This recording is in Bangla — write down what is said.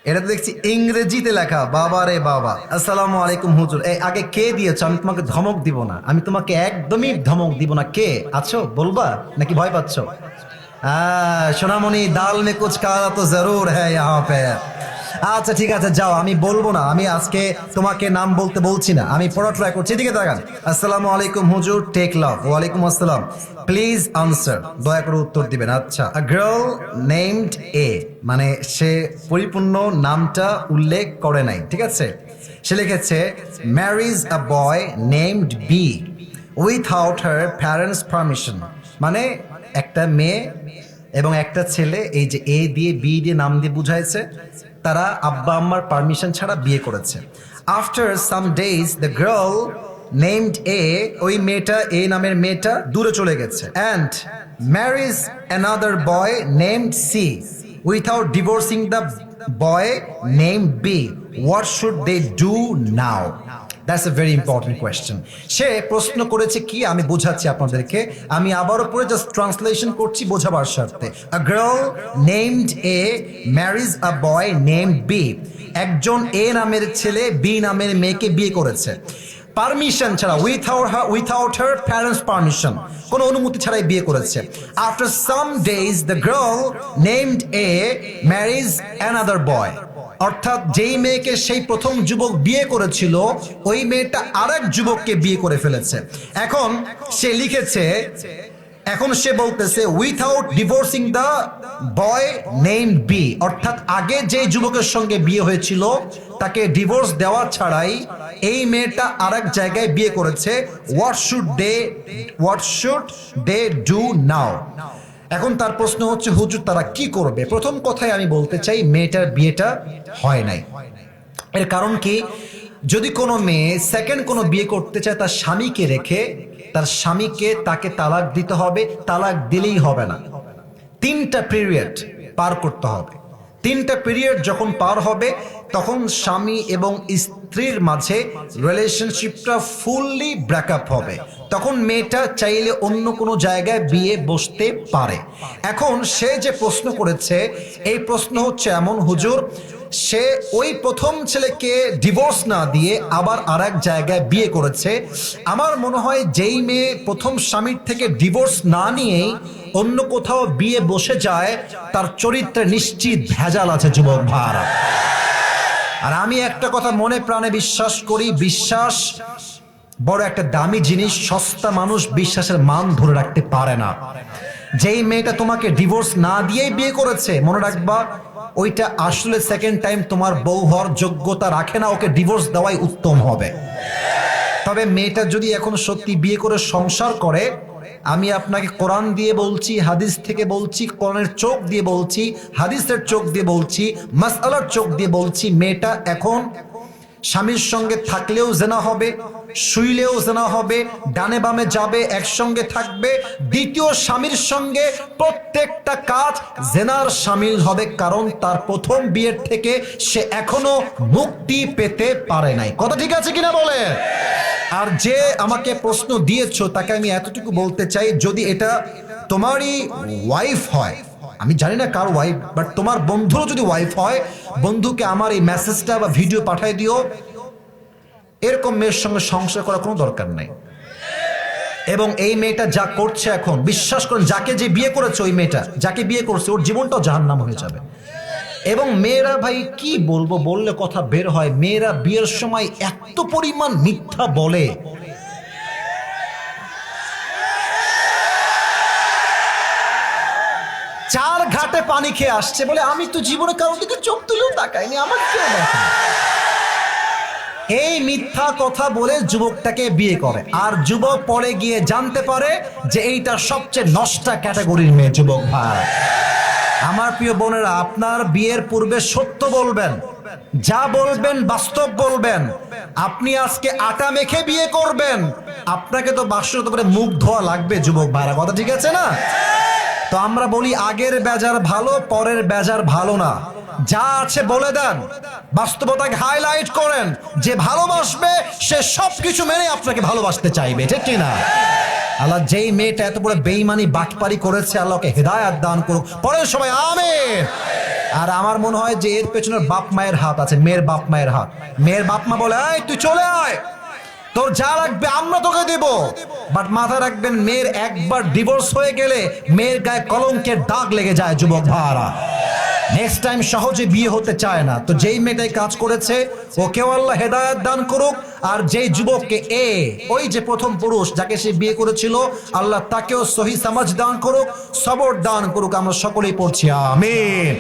এটা তো দেখছি ইংরেজিতে লেখা। বাবা রে বাবা। আসসালামু আলাইকুম হুজুর। এই আগে কে দিয়েছো? আমি তোমাকে ধমক দিব না, আমি তোমাকে একদমই ধমক দিব না। কে আছো বলবা নাকি ভয় পাচ্ছ? সোনামণি, দাল মে কুছ কালা তো জরুর হ্যায় ইহাঁ পে। আচ্ছা ঠিক আছে, যাও, আমি বলবো না। আমি আজকে তোমাকে নাম বলতে বলছি না, আমি পড়া ট্রাই করছি। এদিকে তাকান। আসসালামু আলাইকুম হুজুর, টেক লাভ। ওয়ালাইকুম আসসালাম। প্লিজ আনসার, দয়া করে উত্তর দিবেন। আচ্ছা, আ গার্ল নেমড এ, মানে সে পরিপূর্ণ নামটা উল্লেখ করে নাই, ঠিক আছে। সে লিখেছে marriage a boy named B without her parents permission. মানে একটা মেয়ে এবং একটা ছেলে, এই যে এ দিয়ে বি দিয়ে নাম দিয়ে বুঝাইছে, তারা আব্বা আম্মার পারমিশন ছাড়া বিয়ে করেছে। After some days the girl named A, ওই মেয়েটা, এ নামের মেয়েটা দূরে চলে গেছে, and marriage another boy named C without divorcing the boy named B. What should they do now? That's a very important question. সে প্রশ্ন করেছে কি, আমি বোঝাচ্ছি আপনাদেরকে। আমি আবারও পরে জাস্ট ট্রান্সলেশন করছি বোঝাবার স্বার্থে। A girl named A marriage a boy named B. একজন এ নামের ছেলে বি নামের মেয়েকে বিয়ে করেছে পারমিশন ছাড়া, উইথআউট হার প্যারেন্টস পারমিশন, কোনো অনুমতি ছাড়াই বিয়ে করেছে। After some days the girl named A marriage another boy. অর্থাৎ যেই মেয়েকে সেই প্রথম যুবক বিয়ে করেছিল, ওই মেয়েটা আরেক যুবককে বিয়ে করে ফেলেছে। এখন সে লিখেছে, এখন সে বলতেছে without divorcing the boy named B, অর্থাৎ আগে যে যুবকের সঙ্গে বিয়ে হয়েছিল তাকে ডিভোর্স দেওয়া ছাড়াই এই মেয়েটা আরেক জায়গায় বিয়ে করেছে। What should they do now? এখন তার প্রশ্ন হচ্ছে, হুজুর তারা কি করবে? প্রথম কথায় আমি বলতে চাই, মেয়েটার বিয়েটা হয় নাই। এর কারণ কি? যদি কোনো মেয়ে সেকেন্ড কোনো বিয়ে করতে চায় তার স্বামীকে রেখে, তার স্বামীকে তাকে তালাক দিতে হবে। তালাক দিলেই হবে না, 3টা পিরিয়ড পার করতে হবে। 3টা পিরিয়ড যখন পার হবে, তখন স্বামী এবং স্ত্রীর মাঝে রিলেশনশিপটা ফুললি ব্রেকআপ হবে। তখন মেয়েটা চাইলে অন্য কোনো জায়গায় বিয়ে বসতে পারে। এখন সে যে প্রশ্ন করেছে, এই প্রশ্ন হচ্ছে এমন, হুজুর সে ওই প্রথম ছেলেকে ডিভোর্স না দিয়ে আবার আর এক জায়গায় বিয়ে করেছে। আমার মনে হয় যেই মেয়ে প্রথম স্বামীর থেকে ডিভোর্স না নিয়েই অন্য কোথাও বিয়ে বসে যায়, তার চরিত্রে নিশ্চিত ভেজাল আছে যুবক ভাইরা। আর আমি একটা কথা মনে প্রাণে বিশ্বাস করি, বিশ্বাস বড় একটা দামি জিনিস। সস্তা মানুষ বিশ্বাসের মান ধরে রাখতে পারে না। যেই মেয়েটা তোমাকে ডিভোর্স না দিয়েই বিয়ে করেছে, মনে রাখবা ওইটা আসলে সেকেন্ড টাইম তোমার বউ হওয়ার যোগ্যতা রাখে না। ওকে ডিভোর্স দেওয়াই উত্তম হবে। তবে মেয়েটা যদি এখন সত্যি বিয়ে করে সংসার করে, আমি আপনাকে কোরআন দিয়ে বলছি, হাদিস থেকে বলছি, কোরআনের চোখ দিয়ে বলছি, হাদিসের চোখ দিয়ে বলছি, মাসআলার চোখ দিয়ে বলছি, মেয়েটা এখন স্বামীর সঙ্গে থাকলেও জেনা হবে, শুইলেও জেনা হবে, ডানে বামে যাবে, একসঙ্গে থাকবে, দ্বিতীয় স্বামীর সঙ্গে প্রত্যেকটা কাজ জেনার শামিল হবে। কারণ তার প্রথম বিয়ের থেকে সে এখনো মুক্তি পেতে পারে নাই। কথা ঠিক আছে কিনা বলে? আর যে আমাকে প্রশ্ন দিয়েছো তাকে আমি এতটুকু বলতে চাই, যদি এটা তোমারই ওয়াইফ হয়, আমি জানি না কার ওয়াইফ, বাট তোমার বন্ধুরও যদি ওয়াইফ হয়, বন্ধুকে আমার এই মেসেজটা বা ভিডিও পাঠিয়ে দিও। এরকম মেয়ের সঙ্গে সংসার করার কোনো দরকার নাই। এবং এই মেয়েটা যা করছে এখন, বিশ্বাস করেন, যাকে যে বিয়ে করেছে, ওই মেয়েটা যাকে বিয়ে করছে, ওর জীবনটাও জাহান্নাম হয়ে যাবে। এবং মেয়েরা, ভাই কি বলবো, বললে কথা বের হয়, মেয়েরা বিয়ের সময় এত পরিমাণ মিথ্যা বলে। চার ঘাটে পানি খেয়ে আসছে বলে, আমি তো জীবনে কারোর দিকে চোখ তুলেও তাকাইনি, আমার কেউ দেখে। এই মিথ্যা কথা বলে যুবকটাকে বিয়ে করে, আর যুবক পরে গিয়ে জানতে পারে যে এইটা সবচেয়ে নষ্টা ক্যাটাগরির মেয়ে। যুবক ভাই, আমার প্রিয় বোনেরা, আপনার বিয়ের পূর্বে সত্য বলবেন, যা বলবেন বাস্তব বলবেন। আপনি আজকে আটা মেখে বিয়ে করবেন, আপনাকে তো বাসর করে মুখ ধোয়া লাগবে যুবক ভাইরা। কথা ঠিক আছে না? তো আমরা বলি, আগের বেজার ভালো, পরের বেজার ভালো না। যা আছে বলে দেন, বাস্তবতাকে হাইলাইট করেন। যে ভালোবাসবে সে সবকিছু মেনে আপনাকে ভালোবাসতে চাইবে, ঠিক কিনা? আল্লাহ যেই মেয়েটা এত বড় বেঈমানি বাটপারি করেছে, আল্লাহকে হেদায়েত দান করুক। পরে সবাই আমিন। আর আমার মনে হয় যে এর পেছনের বাপ মায়ের হাত আছে, মেয়ের বাপ মায়ের হাত। মেয়ের বাপ মা বলে, এই তুই চলে আয়, তোর যা লাগবে আমরা তোকে দেব। বাট মাথায় রাখবেন, মেয়ের একবার ডিভোর্স হয়ে গেলে মেয়ের গায়ে কলঙ্কের দাগ লেগে যায় যুবক ভাইরা, নেক্সট টাইম সহজে বিয়ে হতে চায় না। তো যেই মেয়েটাই কাজ করেছে ওকেও আল্লাহ হেদায়েত দান করুক, আর যেই যুবককে ওই যে প্রথম পুরুষ যাকে সে বিয়ে করেছিল, আল্লাহ তাকেও সহি সমাজ দান করুক, সবর দান করুক। আমরা সকলেই পড়ছি আমিন।